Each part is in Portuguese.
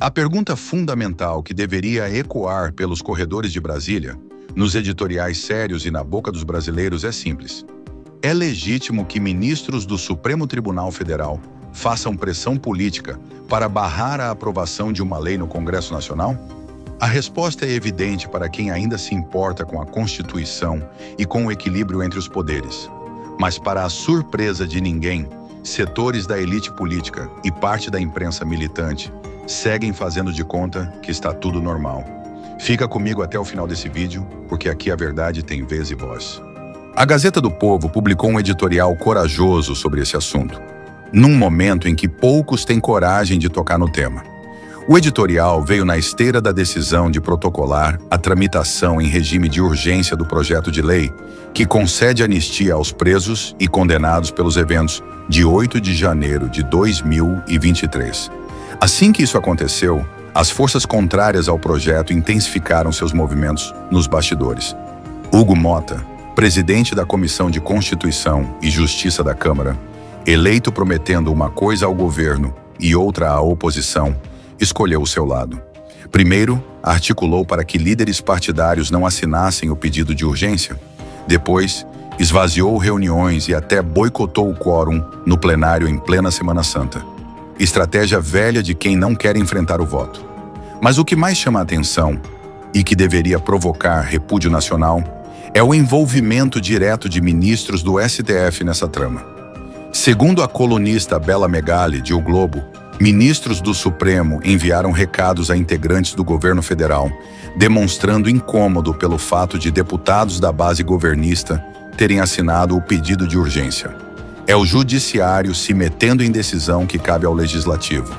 A pergunta fundamental que deveria ecoar pelos corredores de Brasília, nos editoriais sérios e na boca dos brasileiros é simples. É legítimo que ministros do Supremo Tribunal Federal façam pressão política para barrar a aprovação de uma lei no Congresso Nacional? A resposta é evidente para quem ainda se importa com a Constituição e com o equilíbrio entre os poderes. Mas, para a surpresa de ninguém, setores da elite política e parte da imprensa militante seguem fazendo de conta que está tudo normal. Fica comigo até o final desse vídeo, porque aqui a verdade tem vez e voz. A Gazeta do Povo publicou um editorial corajoso sobre esse assunto, num momento em que poucos têm coragem de tocar no tema. O editorial veio na esteira da decisão de protocolar a tramitação em regime de urgência do projeto de lei que concede anistia aos presos e condenados pelos eventos de 8 de janeiro de 2023. Assim que isso aconteceu, as forças contrárias ao projeto intensificaram seus movimentos nos bastidores. Hugo Mota, presidente da Comissão de Constituição e Justiça da Câmara, eleito prometendo uma coisa ao governo e outra à oposição, escolheu o seu lado. Primeiro, articulou para que líderes partidários não assinassem o pedido de urgência. Depois, esvaziou reuniões e até boicotou o quórum no plenário em plena Semana Santa. Estratégia velha de quem não quer enfrentar o voto. Mas o que mais chama a atenção, e que deveria provocar repúdio nacional, é o envolvimento direto de ministros do STF nessa trama. Segundo a colunista Bela Megali, de O Globo, ministros do Supremo enviaram recados a integrantes do governo federal, demonstrando incômodo pelo fato de deputados da base governista terem assinado o pedido de urgência. É o judiciário se metendo em decisão que cabe ao legislativo.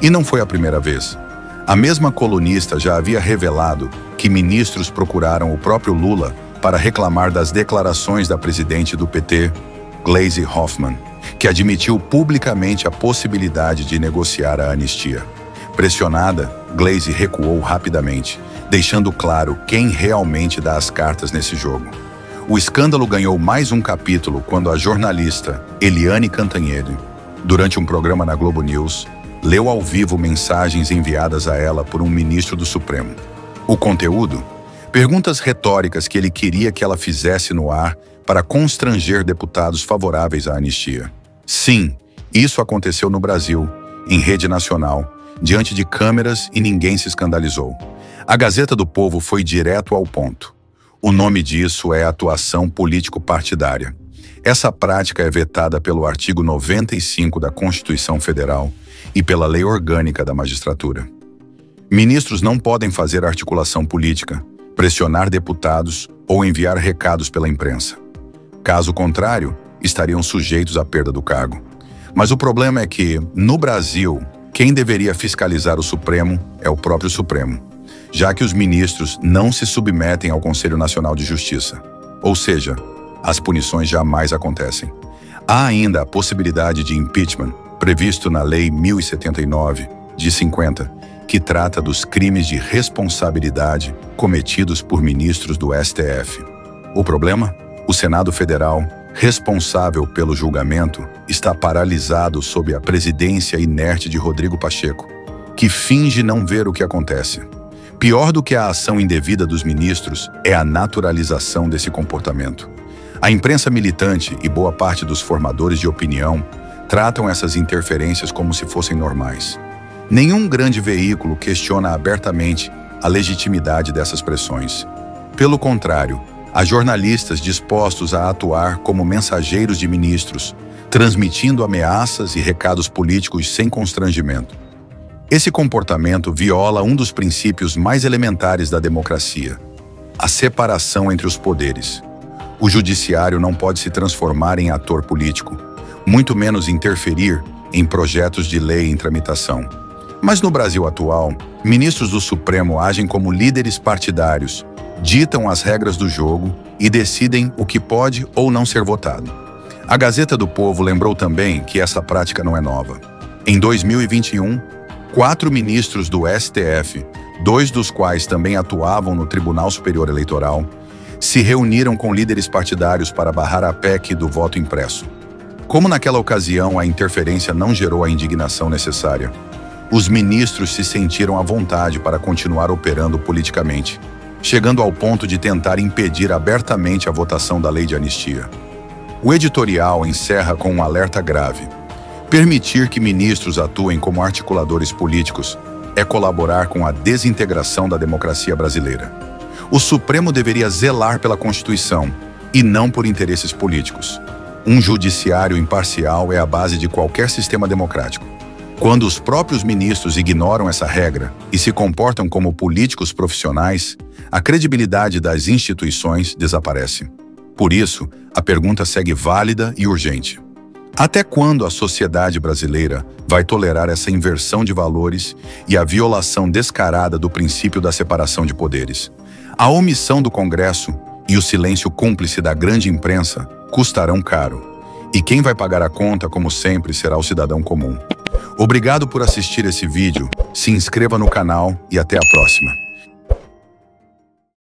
E não foi a primeira vez. A mesma colunista já havia revelado que ministros procuraram o próprio Lula para reclamar das declarações da presidente do PT, Gleisi Hoffmann, que admitiu publicamente a possibilidade de negociar a anistia. Pressionada, Gleisi recuou rapidamente, deixando claro quem realmente dá as cartas nesse jogo. O escândalo ganhou mais um capítulo quando a jornalista Eliane Cantanhede, durante um programa na Globo News, leu ao vivo mensagens enviadas a ela por um ministro do Supremo. O conteúdo? Perguntas retóricas que ele queria que ela fizesse no ar para constranger deputados favoráveis à anistia. Sim, isso aconteceu no Brasil, em rede nacional, diante de câmeras e ninguém se escandalizou. A Gazeta do Povo foi direto ao ponto. O nome disso é atuação político-partidária. Essa prática é vetada pelo artigo 95 da Constituição Federal e pela Lei Orgânica da Magistratura. Ministros não podem fazer articulação política, pressionar deputados ou enviar recados pela imprensa. Caso contrário, estariam sujeitos à perda do cargo. Mas o problema é que, no Brasil, quem deveria fiscalizar o Supremo é o próprio Supremo, já que os ministros não se submetem ao Conselho Nacional de Justiça. Ou seja, as punições jamais acontecem. Há ainda a possibilidade de impeachment, previsto na Lei 1079, de 50, que trata dos crimes de responsabilidade cometidos por ministros do STF. O problema? O Senado Federal, responsável pelo julgamento, está paralisado sob a presidência inerte de Rodrigo Pacheco, que finge não ver o que acontece. Pior do que a ação indevida dos ministros é a naturalização desse comportamento. A imprensa militante e boa parte dos formadores de opinião tratam essas interferências como se fossem normais. Nenhum grande veículo questiona abertamente a legitimidade dessas pressões. Pelo contrário, há jornalistas dispostos a atuar como mensageiros de ministros, transmitindo ameaças e recados políticos sem constrangimento. Esse comportamento viola um dos princípios mais elementares da democracia: a separação entre os poderes. O judiciário não pode se transformar em ator político, muito menos interferir em projetos de lei em tramitação. Mas no Brasil atual, ministros do Supremo agem como líderes partidários, ditam as regras do jogo e decidem o que pode ou não ser votado. A Gazeta do Povo lembrou também que essa prática não é nova. Em 2021, 4 ministros do STF, 2 dos quais também atuavam no Tribunal Superior Eleitoral, se reuniram com líderes partidários para barrar a PEC do voto impresso. Como naquela ocasião a interferência não gerou a indignação necessária, os ministros se sentiram à vontade para continuar operando politicamente, chegando ao ponto de tentar impedir abertamente a votação da lei de anistia. O editorial encerra com um alerta grave. Permitir que ministros atuem como articuladores políticos é colaborar com a desintegração da democracia brasileira. O Supremo deveria zelar pela Constituição e não por interesses políticos. Um judiciário imparcial é a base de qualquer sistema democrático. Quando os próprios ministros ignoram essa regra e se comportam como políticos profissionais, a credibilidade das instituições desaparece. Por isso, a pergunta segue válida e urgente. Até quando a sociedade brasileira vai tolerar essa inversão de valores e a violação descarada do princípio da separação de poderes? A omissão do Congresso e o silêncio cúmplice da grande imprensa custarão caro. E quem vai pagar a conta, como sempre, será o cidadão comum. Obrigado por assistir esse vídeo, se inscreva no canal e até a próxima.